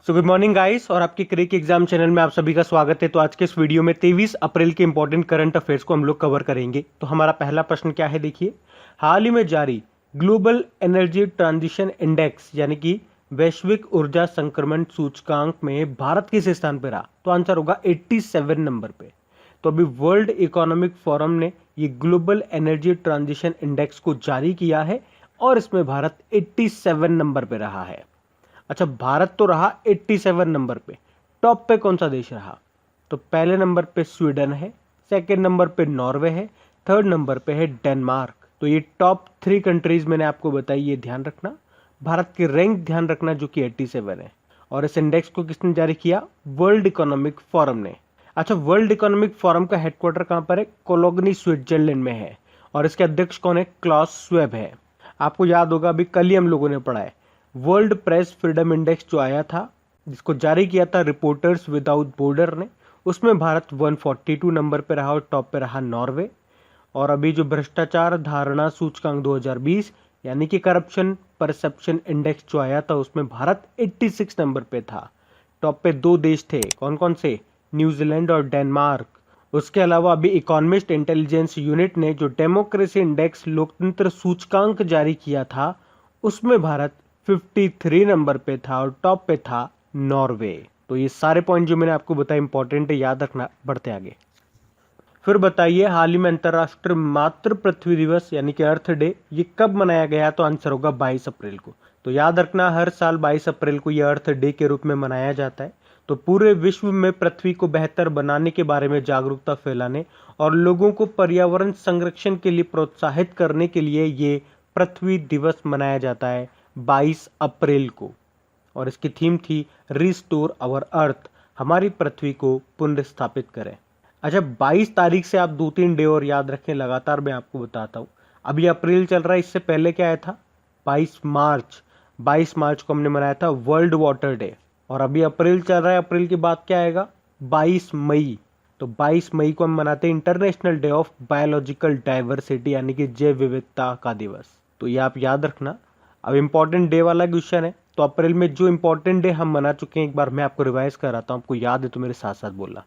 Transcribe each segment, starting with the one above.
So good morning guys और आपके क्रिक exam channel में आप सभी का स्वागत है। तो आज के इस वीडियो में 23 अप्रैल के इंपॉर्टेंट करंट अफेयर्स को हम लोग कवर करेंगे। तो हमारा पहला प्रश्न क्या है, देखिए, हाल ही में जारी ग्लोबल एनर्जी ट्रांजिशन इंडेक्स यानी कि वैश्विक ऊर्जा संक्रमण सूचकांक में भारत किस स्थान पर रहा? तो आंसर होगा 87 नंबर पे। तो अभी वर्ल्ड इकोनॉमिक फोरम ने ये ग्लोबल एनर्जी ट्रांजिशन इंडेक्स को जारी किया है और इसमें भारत 87 नंबर पे रहा है। अच्छा, भारत तो रहा 87 नंबर पे। टॉप पे कौन सा देश रहा? तो पहले नंबर पे स्वीडन है, सेकंड नंबर पे नॉर्वे है, थर्ड नंबर पे है डेनमार्क। तो ये टॉप 3 कंट्रीज मैंने आपको बताई, ये ध्यान रखना। भारत की रैंक ध्यान रखना जो कि 87 है। और इस इंडेक्स को किसने जारी किया? वर्ल्ड इकोनॉमिक फोरम ने। अच्छा, वर्ल्ड इकोनॉमिक फोरम का हेडक्वार्टर कहां पर है? कोलोगनी स्विट्जरलैंड में है। और इसके अध्यक्ष कौन है? क्लाउस श्वेब है। आपको याद होगा, अभी कल ही हम लोगों ने पढ़ा है वर्ल्ड प्रेस फ्रीडम इंडेक्स जो आया था, जिसको जारी किया था रिपोर्टर्स विदाउट बॉर्डर ने, उसमें भारत 142 नंबर पे रहा और टॉप पे रहा नॉर्वे। और अभी जो भ्रष्टाचार धारणा सूचकांक 2020 यानी कि करप्शन परसेप्शन इंडेक्स जो आया था, उसमें भारत 86 नंबर पे था। टॉप पे 2 देश थे, कौन कौन से? न्यूजीलैंड और डेनमार्क। उसके अलावा अभी इकोनॉमिस्ट इंटेलिजेंस यूनिट ने जो डेमोक्रेसी इंडेक्स लोकतंत्र सूचकांक जारी किया था, उसमें भारत 53 नंबर पे था और टॉप पे था नॉर्वे। तो ये सारे पॉइंट जो मैंने आपको बताया इंपॉर्टेंट है, याद रखना। बढ़ते आगे। फिर बताइए, हाल ही में अंतरराष्ट्रीय मातृ पृथ्वी दिवस यानी कि अर्थ डे ये कब मनाया गया? तो आंसर होगा 22 अप्रैल को। तो याद रखना, हर साल 22 अप्रैल को यह अर्थ डे के रूप में मनाया जाता है। तो पूरे विश्व में पृथ्वी को बेहतर बनाने के बारे में जागरूकता फैलाने और लोगों को पर्यावरण संरक्षण के लिए प्रोत्साहित करने के लिए ये पृथ्वी दिवस मनाया जाता है 22 अप्रैल को। और इसकी थीम थी रिस्टोर आवर अर्थ, हमारी पृथ्वी को पुनर्स्थापित करें। अच्छा, 22 तारीख से आप 2-3 डे और याद रखें, लगातार मैं आपको बताता हूँ। अभी अप्रैल चल रहा है, इससे पहले क्या आया था? 22 मार्च। 22 मार्च को हमने मनाया था वर्ल्ड वाटर डे। और अभी अप्रैल चल रहा है, अप्रैल के बाद क्या आएगा? 22 मई। तो 22 मई को हम मनाते हैं international day of biological diversity यानी कि जैव विविधता का दिवस। तो ये आप याद रखना। अब इंपॉर्टेंट डे वाला क्वेश्चन है, तो अप्रैल में जो इंपॉर्टेंट डे हम मना चुके हैं, एक बार मैं आपको रिवाइज कराता हूँ, आपको याद है तो मेरे साथ साथ बोलना।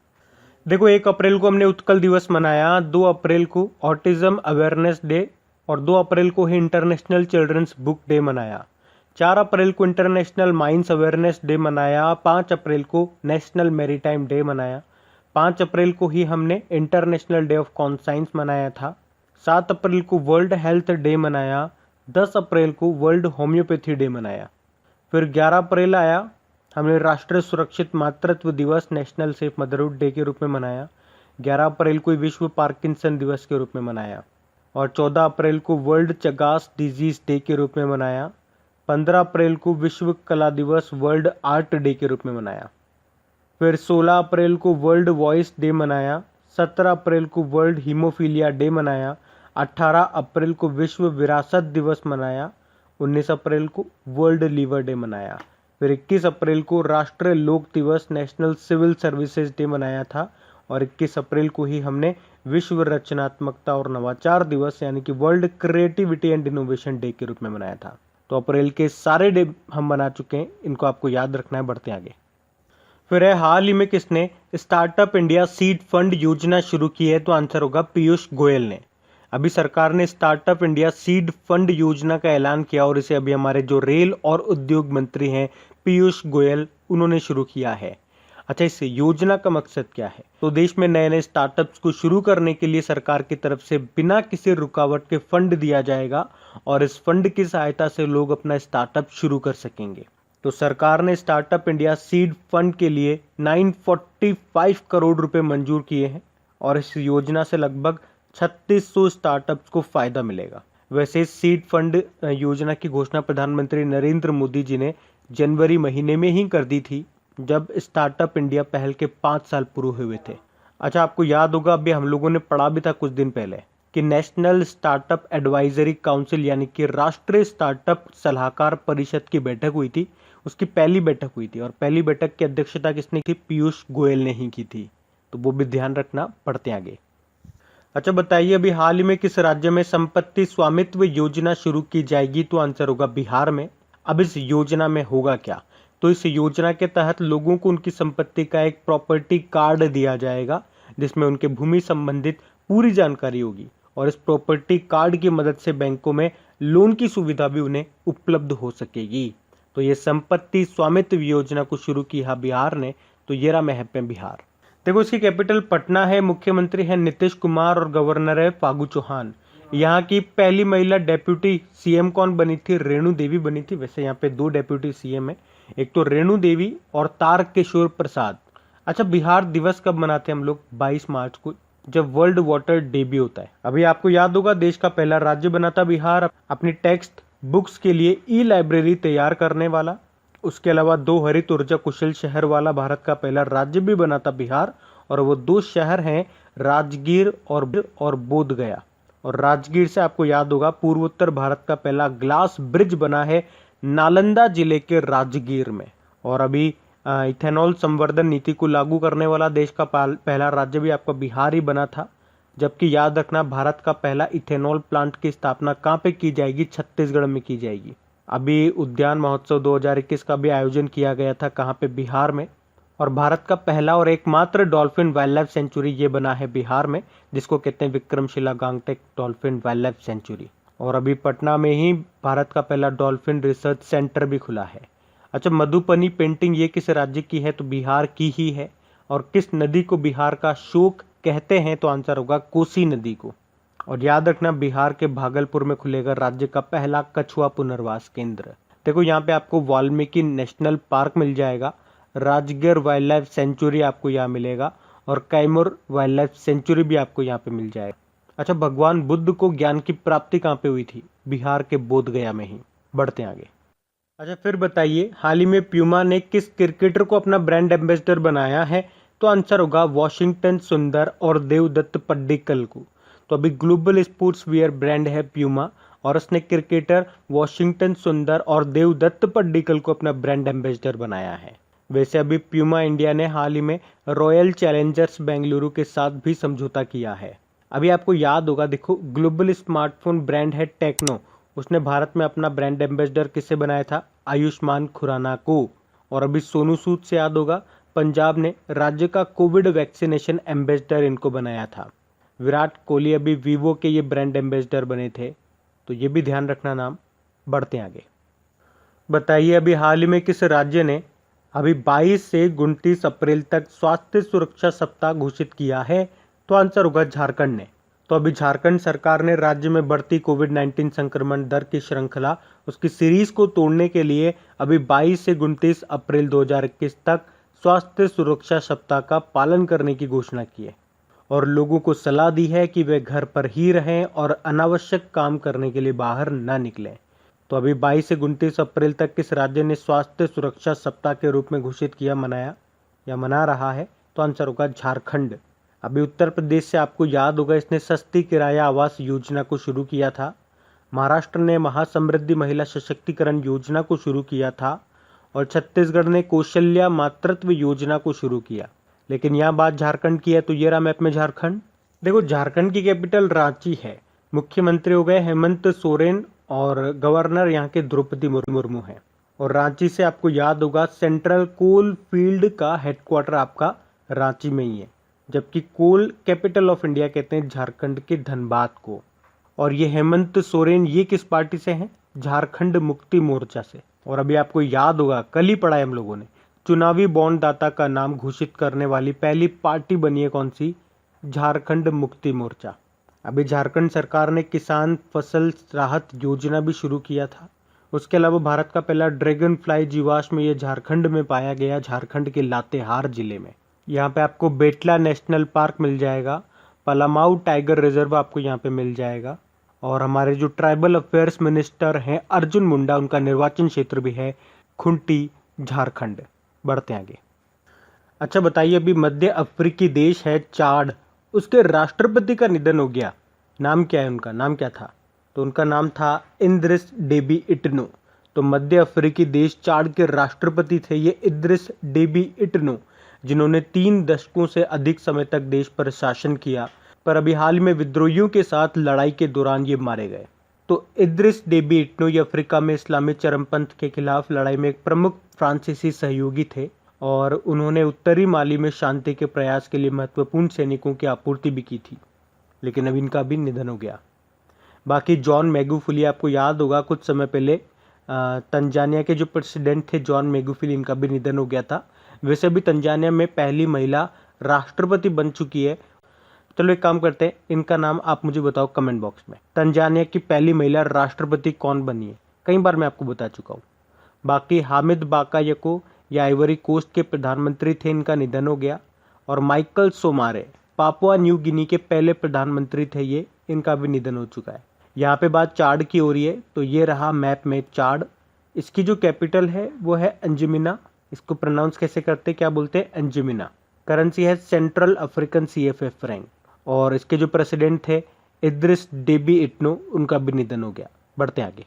देखो, 1 अप्रैल को हमने उत्कल दिवस मनाया, 2 अप्रैल को ऑटिज्म अवेयरनेस डे और 2 अप्रैल को ही इंटरनेशनल चिल्ड्रंस बुक डे मनाया। 4 अप्रैल को इंटरनेशनल माइंस अवेयरनेस डे मनाया। 5 अप्रैल को नेशनल मैरीटाइम डे मनाया। 5 अप्रैल को ही हमने इंटरनेशनल डे ऑफ कॉन्साइंस मनाया था। 7 अप्रैल को वर्ल्ड हेल्थ डे मनाया। 10 अप्रैल को वर्ल्ड होम्योपैथी डे मनाया। फिर 11 अप्रैल आया, हमने राष्ट्रीय सुरक्षित मातृत्व दिवस नेशनल सेफ मदरहुड डे के रूप में मनाया। 11 अप्रैल को विश्व पार्किंसन दिवस के रूप में मनाया। और 14 अप्रैल को वर्ल्ड चगास डिजीज डे के रूप में मनाया। 15 अप्रैल को विश्व कला दिवस वर्ल्ड आर्ट डे के रूप में मनाया। फिर 16 अप्रैल को वर्ल्ड वॉइस डे मनाया। 17 अप्रैल को वर्ल्ड हीमोफीलिया डे मनाया। 18 अप्रैल को विश्व विरासत दिवस मनाया। 19 अप्रैल को वर्ल्ड लीवर डे मनाया। फिर 21 अप्रैल को राष्ट्रीय लोक दिवस नेशनल सिविल सर्विसेज डे मनाया था। और 21 अप्रैल को ही हमने विश्व रचनात्मकता और नवाचार दिवस यानी कि world creativity and innovation day के रूप में मनाया था। तो अप्रैल के सारे डे हम मना चुके हैं, इनको आपको याद रखना है। बढ़ते आगे। फिर है, हाल ही में किसने स्टार्टअप इंडिया सीड फंड योजना शुरू की है? तो आंसर होगा पीयूष गोयल ने। अभी सरकार ने स्टार्टअप इंडिया सीड फंड योजना का ऐलान किया और इसे अभी हमारे जो रेल और उद्योग मंत्री हैं पीयूष गोयल, उन्होंने शुरू किया है। अच्छा, इस योजना का मकसद क्या है? तो देश में नए नए स्टार्टअप्स को शुरू करने के लिए सरकार की तरफ से बिना किसी रुकावट के फंड दिया जाएगा और इस फंड की सहायता से लोग अपना स्टार्टअप शुरू कर सकेंगे। तो सरकार ने स्टार्टअप इंडिया सीड फंड के लिए 945 करोड़ रुपए मंजूर किए हैं और इस योजना से लगभग 3600 स्टार्टअप्स को फायदा मिलेगा। वैसे सीड फंड योजना की घोषणा प्रधानमंत्री नरेंद्र मोदी जी ने जनवरी महीने में ही कर दी थी, जब स्टार्टअप इंडिया पहल के 5 साल पूरे हुए थे। अच्छा, आपको याद होगा, अभी हम लोगों ने पढ़ा भी था कुछ दिन पहले कि नेशनल स्टार्टअप एडवाइजरी काउंसिल यानी कि राष्ट्रीय स्टार्टअप सलाहकार परिषद की बैठक हुई थी। उसकी पहली बैठक हुई थी और पहली बैठक की अध्यक्षता किसने की? पीयूष गोयल ने ही की थी। तो वो भी ध्यान रखना। पढ़ते आगे। अच्छा, बताइए, अभी हाल ही में किस राज्य में संपत्ति स्वामित्व योजना शुरू की जाएगी? तो आंसर होगा बिहार में। अब इस योजना में होगा क्या? तो इस योजना के तहत लोगों को उनकी संपत्ति का एक प्रॉपर्टी कार्ड दिया जाएगा, जिसमें उनके भूमि संबंधित पूरी जानकारी होगी और इस प्रॉपर्टी कार्ड की मदद से बैंकों में लोन की सुविधा भी उन्हें उपलब्ध हो सकेगी। तो ये संपत्ति स्वामित्व योजना को शुरू किया बिहार ने, तो ये रहा मैप में बिहार। देखो इसकी कैपिटल पटना है, मुख्यमंत्री है नीतीश कुमार और गवर्नर है फागू चौहान। यहाँ की पहली महिला डेप्यूटी सीएम कौन बनी थी? रेणु देवी बनी थी। वैसे यहाँ पे 2 डेप्यूटी सीएम है, एक तो रेणु देवी और तारकिशोर प्रसाद। अच्छा, बिहार दिवस कब मनाते हैं हम लोग? 22 मार्च को, जब वर्ल्ड वाटर डे भी होता है। अभी आपको याद होगा देश का पहला राज्य बना था बिहार अपनी टेक्स्ट बुक्स के लिए ई लाइब्रेरी तैयार करने वाला। उसके अलावा 2 हरित ऊर्जा कुशल शहर वाला भारत का पहला राज्य भी बना था बिहार, और वो 2 शहर हैं राजगीर और बोध गया। और राजगीर से आपको याद होगा पूर्वोत्तर भारत का पहला ग्लास ब्रिज बना है नालंदा जिले के राजगीर में। और अभी इथेनॉल संवर्धन नीति को लागू करने वाला देश का पहला राज्य भी आपका बिहार ही बना था। जबकि याद रखना भारत का पहला इथेनॉल प्लांट की स्थापना कहाँ पे की जाएगी? छत्तीसगढ़ में की जाएगी। अभी उद्यान महोत्सव 2021 का भी आयोजन किया गया था, कहाँ पे? बिहार में। और भारत का पहला और एकमात्र डॉल्फिन वाइल्ड लाइफ सेंचुरी ये बना है बिहार में, जिसको कहते हैं Vikramshila Gangetic dolphin wild life sanctuary. और अभी पटना में ही भारत का पहला डॉल्फिन रिसर्च सेंटर भी खुला है। अच्छा, मधुबनी पेंटिंग ये किस राज्य की है? तो बिहार की ही है। और किस नदी को बिहार का शोक कहते हैं? तो आंसर होगा कोसी नदी को। और याद रखना बिहार के भागलपुर में खुलेगा राज्य का पहला कछुआ पुनर्वास केंद्र। देखो यहाँ पे आपको वाल्मीकि नेशनल पार्क मिल जाएगा, राजगीर वाइल्ड लाइफ सेंचुरी आपको यहाँ मिलेगा, और कैमूर वाइल्ड लाइफ सेंचुरी भी आपको यहाँ पे मिल जाएगा। अच्छा, भगवान बुद्ध को ज्ञान की प्राप्ति कहाँ पे हुई थी? बिहार के बोध गया में ही। बढ़ते आगे। अच्छा, फिर बताइए हाल ही में प्यूमा ने किस क्रिकेटर को अपना ब्रांड एम्बेसडर बनाया है? तो आंसर होगा वॉशिंगटन सुंदर और देवदत्त पड्डीकल को। तो अभी ग्लोबल स्पोर्ट्स वियर ब्रांड है प्यूमा, और उसने क्रिकेटर वॉशिंगटन सुंदर और देवदत्त पड्डीकल को अपना ब्रांड एम्बेसडर बनाया है। वैसे अभी प्यूमा इंडिया ने हाल ही में रॉयल चैलेंजर्स बेंगलुरु के साथ भी समझौता किया है। अभी आपको याद होगा, देखो ग्लोबल स्मार्टफोन ब्रांड है टेक्नो, उसने भारत में अपना ब्रांड एम्बेसडर किसे बनाया था? आयुष्मान खुराना को। और अभी सोनू सूद से याद होगा पंजाब ने राज्य का कोविड वैक्सीनेशन एम्बेसडर इनको बनाया था। विराट कोहली अभी वीवो के ये ब्रांड एम्बेसडर बने थे, तो ये भी ध्यान रखना नाम। बढ़ते आगे। बताइए अभी हाल ही में किस राज्य ने अभी 22 से 29 अप्रैल तक स्वास्थ्य सुरक्षा सप्ताह घोषित किया है? तो आंसर होगा झारखंड ने। तो अभी झारखंड सरकार ने राज्य में बढ़ती कोविड-19 संक्रमण दर की श्रृंखला उसकी सीरीज को तोड़ने के लिए अभी 22 से 29 अप्रैल 2021 तक स्वास्थ्य सुरक्षा सप्ताह का पालन करने की घोषणा की है और लोगों को सलाह दी है कि वे घर पर ही रहें और अनावश्यक काम करने के लिए बाहर न निकलें। तो अभी 22 से 29 अप्रैल तक किस राज्य ने स्वास्थ्य सुरक्षा सप्ताह के रूप में घोषित किया, मनाया या मना रहा है? तो आंसर होगा झारखंड। अभी उत्तर प्रदेश से आपको याद होगा इसने सस्ती किराया आवास योजना को शुरू किया था। महाराष्ट्र ने महासमृद्धि महिला सशक्तिकरण योजना को शुरू किया था और छत्तीसगढ़ ने कौशल्या मातृत्व योजना को शुरू किया। लेकिन यहाँ बात झारखंड की है, तो ये रहा मैप में झारखंड। देखो झारखंड की कैपिटल रांची है, मुख्यमंत्री हो गए हेमंत सोरेन और गवर्नर यहाँ के द्रौपदी मुर्मू हैं। और रांची से आपको याद होगा सेंट्रल कोल फील्ड का हेडक्वार्टर आपका रांची में ही है, जबकि कोल कैपिटल ऑफ इंडिया कहते हैं झारखंड के धनबाद को। और ये हेमंत सोरेन ये किस पार्टी से हैं? झारखंड मुक्ति मोर्चा से। और अभी आपको याद होगा कल ही पढ़ा है हम लोगों ने, चुनावी बॉन्ड दाता का नाम घोषित करने वाली पहली पार्टी बनी है कौन सी? झारखंड मुक्ति मोर्चा। अभी झारखंड सरकार ने किसान फसल राहत योजना भी शुरू किया था। उसके अलावा भारत का पहला ड्रैगन फ्लाई जीवाश्म ये झारखंड में पाया गया, झारखंड के लातेहार जिले में। यहाँ पे आपको बेटला नेशनल पार्क मिल जाएगा, पलामाऊ टाइगर रिजर्व आपको यहाँ पे मिल जाएगा। और हमारे जो ट्राइबल अफेयर्स मिनिस्टर हैं अर्जुन मुंडा, उनका निर्वाचन क्षेत्र भी है खुंटी, झारखंड। बढ़ते आगे। अच्छा बताइए अभी मध्य अफ्रीकी देश है चाड, उसके राष्ट्रपति का निधन हो गया, नाम क्या है उनका? नाम क्या था? तो उनका नाम था इद्रिस डेबी इटनो। तो मध्य अफ्रीकी देश चाड के राष्ट्रपति थे ये इद्रिस डेबी इटनो, जिन्होंने 3 दशकों से अधिक समय तक देश पर शासन किया, पर अभी हाल में विद्रोहियों के साथ लड़ाई के दौरान ये मारे गए। तो इद्रिस डेबी इटनो ये अफ्रीका में इस्लामी चरमपंथ के खिलाफ लड़ाई में एक प्रमुख फ्रांसीसी सहयोगी थे और उन्होंने उत्तरी माली में शांति के प्रयास के लिए महत्वपूर्ण सैनिकों की आपूर्ति भी की थी, लेकिन अब इनका भी निधन हो गया। बाकी जॉन मैगुफुली, आपको याद होगा कुछ समय पहले तंजानिया के जो प्रेसिडेंट थे जॉन मैगुफुली, इनका भी निधन हो गया था। वैसे भी तंजानिया में पहली महिला राष्ट्रपति बन चुकी है। चलो एक काम करते हैं, इनका नाम आप मुझे बताओ कमेंट बॉक्स में। तंजानिया की पहली महिला राष्ट्रपति कौन बनी है? कई बार मैं आपको बता चुका हूँ। बाकी हामिद बाकायको या आइवरी कोस्ट के प्रधानमंत्री थे, इनका निधन हो गया। और माइकल सोमारे पापुआ न्यू गिनी के पहले प्रधानमंत्री थे ये, इनका भी निधन हो चुका है। यहाँ पे बात चाड की हो रही है, तो ये रहा मैप में चाड। इसकी जो कैपिटल है वो है अंजमिना। इसको प्रोनाउंस कैसे करते, क्या बोलते हैं? अंजमिना। करेंसी है सेंट्रल अफ्रीकन CFA फ्रैंक। और इसके जो प्रेसिडेंट थे इद्रिस डेबी इट्नो, उनका भी निधन हो गया। बढ़ते आगे।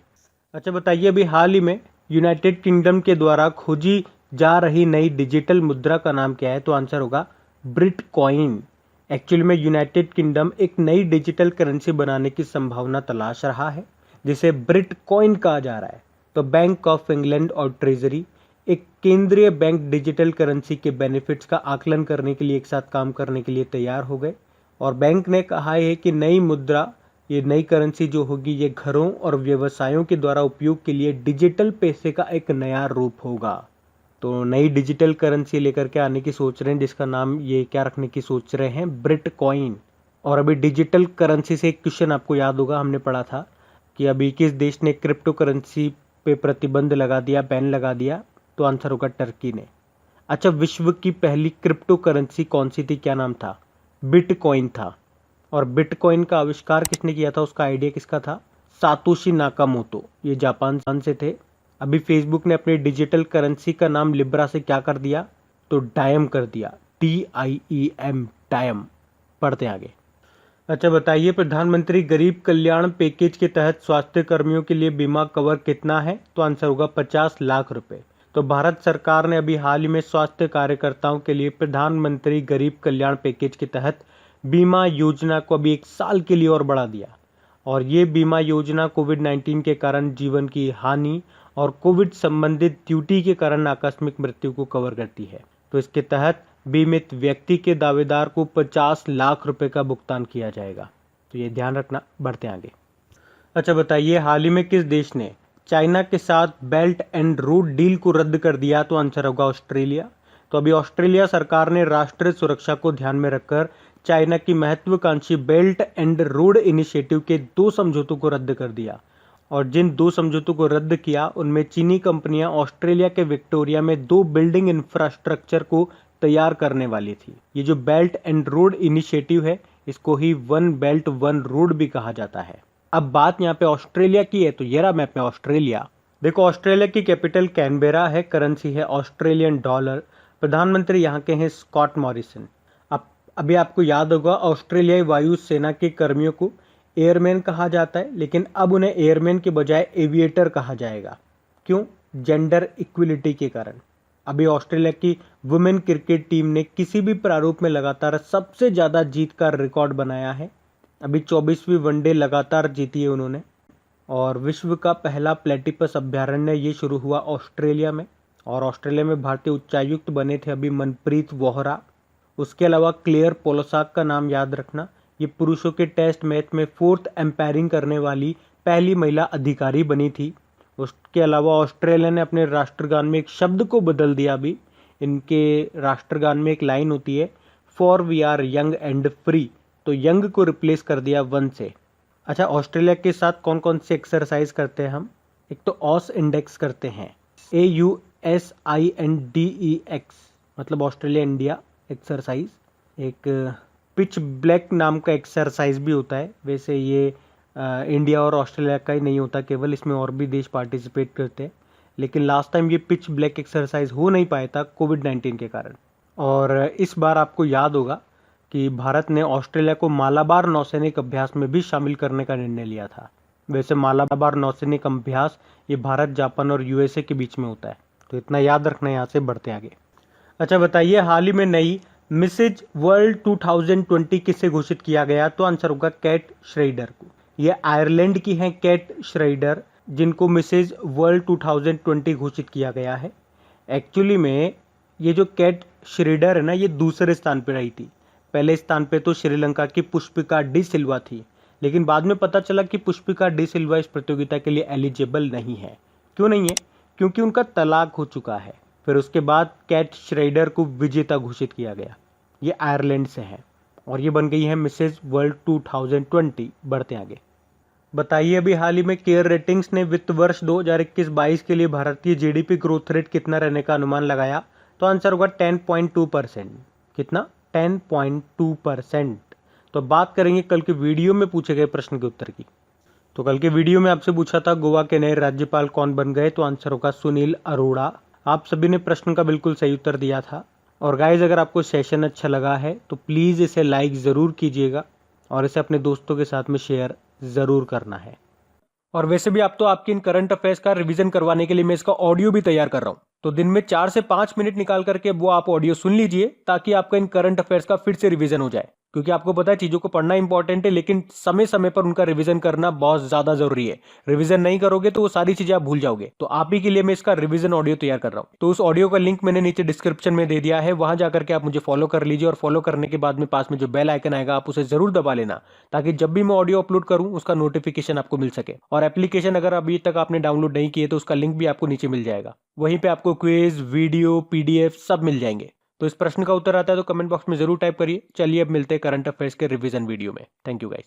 अच्छा बताइए, अभी हाल ही में यूनाइटेड किंगडम के द्वारा खोजी जा रही नई डिजिटल मुद्रा का नाम क्या है? तो आंसर होगा ब्रिटकॉइन। एक्चुअली में यूनाइटेड किंगडम एक नई डिजिटल करेंसी बनाने की संभावना तलाश रहा है, जिसे ब्रिटकॉइन कहा जा रहा है। तो बैंक ऑफ इंग्लैंड और ट्रेजरी, एक केंद्रीय बैंक, डिजिटल करेंसी के बेनिफिट्स का आकलन करने के लिए एक साथ काम करने के लिए तैयार हो गए। और बैंक ने कहा है कि नई मुद्रा, ये नई करेंसी जो होगी, ये घरों और व्यवसायों के द्वारा उपयोग के लिए डिजिटल पैसे का एक नया रूप होगा। तो नई डिजिटल करेंसी लेकर के आने की सोच रहे हैं, जिसका नाम ये क्या रखने की सोच रहे हैं? ब्रिटकॉइन। और अभी डिजिटल करेंसी से एक क्वेश्चन आपको याद होगा, हमने पढ़ा था कि अभी किस देश ने क्रिप्टो करेंसी पे प्रतिबंध लगा दिया, बैन लगा दिया? तो आंसर होगा टर्की ने। अच्छा, विश्व की पहली क्रिप्टो करेंसी कौन सी थी, क्या नाम था? बिटकॉइन था। और बिटकॉइन का आविष्कार किसने किया था, उसका आइडिया किसका था? सातोशी नाकामोतो, ये जापान से थे। अभी फेसबुक ने अपनी डिजिटल करेंसी का नाम लिब्रा से क्या कर दिया? तो डायम कर दिया, TIEM, डायम। पढ़ते आगे। अच्छा बताइए, प्रधानमंत्री गरीब कल्याण पैकेज के तहत स्वास्थ्य कर्मियों के लिए बीमा कवर कितना है? तो आंसर होगा 50 लाख रुपए। तो भारत सरकार ने अभी हाल ही में स्वास्थ्य कार्यकर्ताओं के लिए प्रधानमंत्री गरीब कल्याण पैकेज के तहत बीमा योजना को अभी 1 साल के लिए और बढ़ा दिया। और ये बीमा योजना कोविड-19 के कारण जीवन की हानि और कोविड संबंधित ड्यूटी के कारण आकस्मिक मृत्यु को कवर करती है। तो इसके तहत बीमित व्यक्ति के दावेदार को 50 लाख रुपए का भुगतान किया जाएगा। तो ये ध्यान रखना। बढ़ते आगे। अच्छा बताइए, हाल ही में किस देश ने चाइना के साथ बेल्ट एंड रोड डील को रद्द कर दिया? तो आंसर होगा ऑस्ट्रेलिया। तो अभी ऑस्ट्रेलिया सरकार ने राष्ट्रीय सुरक्षा को ध्यान में रखकर चाइना की महत्वाकांक्षी बेल्ट एंड रोड इनिशिएटिव के 2 समझौतों को रद्द कर दिया। और जिन 2 समझौतों को रद्द किया, उनमें चीनी कंपनियां ऑस्ट्रेलिया के विक्टोरिया में 2 बिल्डिंग इंफ्रास्ट्रक्चर को तैयार करने वाली थी। ये जो बेल्ट एंड रोड इनिशिएटिव है, इसको ही वन बेल्ट वन रोड भी कहा जाता है। अब बात यहाँ पे ऑस्ट्रेलिया की है, तो ये रहा मैप में ऑस्ट्रेलिया। देखो, ऑस्ट्रेलिया की कैपिटल कैनबेरा है, करेंसी है ऑस्ट्रेलियन डॉलर। प्रधानमंत्री यहाँ के हैं स्कॉट मॉरिसन। अब अभी आपको याद होगा, ऑस्ट्रेलियाई वायु सेना के कर्मियों को एयरमैन कहा जाता है, लेकिन अब उन्हें एयरमैन के बजाय एविएटर कहा जाएगा। क्यों? जेंडर इक्विलिटी के कारण। अभी ऑस्ट्रेलिया की वुमेन क्रिकेट टीम ने किसी भी प्रारूप में लगातार सबसे ज़्यादा जीत का रिकॉर्ड बनाया है। अभी 24वीं वनडे लगातार जीती है उन्होंने। और विश्व का पहला प्लेटिपस अभ्यारण्य ये शुरू हुआ ऑस्ट्रेलिया में। और ऑस्ट्रेलिया में भारतीय उच्चायुक्त बने थे अभी मनप्रीत वोहरा। उसके अलावा क्लेयर पोलोसाक का नाम याद रखना, ये पुरुषों के टेस्ट मैच में 4th एम्पायरिंग करने वाली पहली महिला अधिकारी बनी थी। उसके अलावा ऑस्ट्रेलिया ने अपने राष्ट्रगान में एक शब्द को बदल दिया। अभी इनके राष्ट्रगान में एक लाइन होती है, for we are young and free, तो यंग को रिप्लेस कर दिया वन से। अच्छा, ऑस्ट्रेलिया के साथ कौन कौन से एक्सरसाइज करते हैं हम? एक तो ऑस इंडेक्स करते हैं, AUSINDEX, मतलब ऑस्ट्रेलिया इंडिया एक्सरसाइज। एक पिच ब्लैक नाम का एक्सरसाइज भी होता है। वैसे ये इंडिया और ऑस्ट्रेलिया का ही नहीं होता केवल, इसमें और भी देश पार्टिसिपेट करते हैं। लेकिन लास्ट टाइम ये पिच ब्लैक एक्सरसाइज हो नहीं पाया था कोविड-19 के कारण। और इस बार आपको याद होगा कि भारत ने ऑस्ट्रेलिया को मालाबार नौसैनिक अभ्यास में भी शामिल करने का निर्णय लिया था। वैसे मालाबार नौसैनिक अभ्यास ये भारत, जापान और USA के बीच में होता है, तो इतना याद रखना। यहाँ से बढ़ते आगे। अच्छा बताइए, हाल ही में नई मिसेज वर्ल्ड 2020 किसे घोषित किया गया? तो आंसर होगा कैट श्रेइडर को। ये आयरलैंड की हैं कैट श्रेइडर, जिनको मिसेज वर्ल्ड 2020 घोषित किया गया है। एक्चुअली में ये जो कैट श्रीडर है ना, ये दूसरे स्थान पे रही थी। पहले स्थान पे तो श्रीलंका की पुष्पिका डी सिल्वा थी, लेकिन बाद में पता चला कि पुष्पिका डी सिल्वा इस प्रतियोगिता के लिए एलिजिबल नहीं है। क्यों नहीं है? क्योंकि उनका तलाक हो चुका है। फिर उसके बाद कैट श्राइडर को विजेता घोषित किया गया। ये आयरलैंड से है और ये बन गई है मिसेज वर्ल्ड 2020। बढ़ते आगे। बताइए, अभी हाल ही में केयर रेटिंग्स ने वित्त वर्ष 2021-22 के लिए भारतीय जीडीपी ग्रोथ रेट कितना रहने का अनुमान लगाया? तो आंसर होगा 10.2%। कितना? 10.2%। तो बात करेंगे कल के वीडियो में पूछे गए प्रश्न के उत्तर की। तो कल के वीडियो में आपसे पूछा था गोवा के नए राज्यपाल कौन बन गए? तो आंसर होगा सुनील अरोड़ा। आप सभी ने प्रश्न का बिल्कुल सही उत्तर दिया था। और गाइज, अगर आपको सेशन अच्छा लगा है तो प्लीज़ इसे लाइक ज़रूर कीजिएगा और इसे अपने दोस्तों के साथ में शेयर ज़रूर करना है। और वैसे भी आप तो आपके इन करंट अफेयर्स का रिवीजन करवाने के लिए मैं इसका ऑडियो भी तैयार कर रहा हूँ। तो दिन में 4 से 5 मिनट निकाल करके वो आप ऑडियो सुन लीजिए, ताकि आपका इन करंट अफेयर्स का फिर से रिवीजन हो जाए। क्योंकि आपको पता है चीज़ों को पढ़ना इंपॉर्टेंट है, लेकिन समय समय पर उनका रिवीजन करना बहुत ज़्यादा जरूरी है। रिवीजन नहीं करोगे तो वो सारी चीज़ें आप भूल जाओगे। तो आप ही के लिए मैं इसका रिवीजन ऑडियो तैयार कर रहा हूँ। तो उस ऑडियो का लिंक मैंने नीचे डिस्क्रिप्शन में दे दिया है, वहां जाकर के आप मुझे फॉलो कर लीजिए। और फॉलो करने के बाद में पास में जो बेल आइकन आएगा आप उसे जरूर दबा लेना, ताकि जब भी मैं ऑडियो अपलोड करूँ उसका नोटिफिकेशन आपको मिल सके। और एप्लीकेशन अगर अभी तक आपने डाउनलोड नहीं किए तो उसका लिंक भी आपको नीचे मिल जाएगा। वहीं पे आपको क्विज, वीडियो, पीडीएफ सब मिल जाएंगे। तो इस प्रश्न का उत्तर आता है तो कमेंट बॉक्स में जरूर टाइप करिए। चलिए अब मिलते हैं करंट अफेयर्स के रिवीजन वीडियो में। Thank you guys.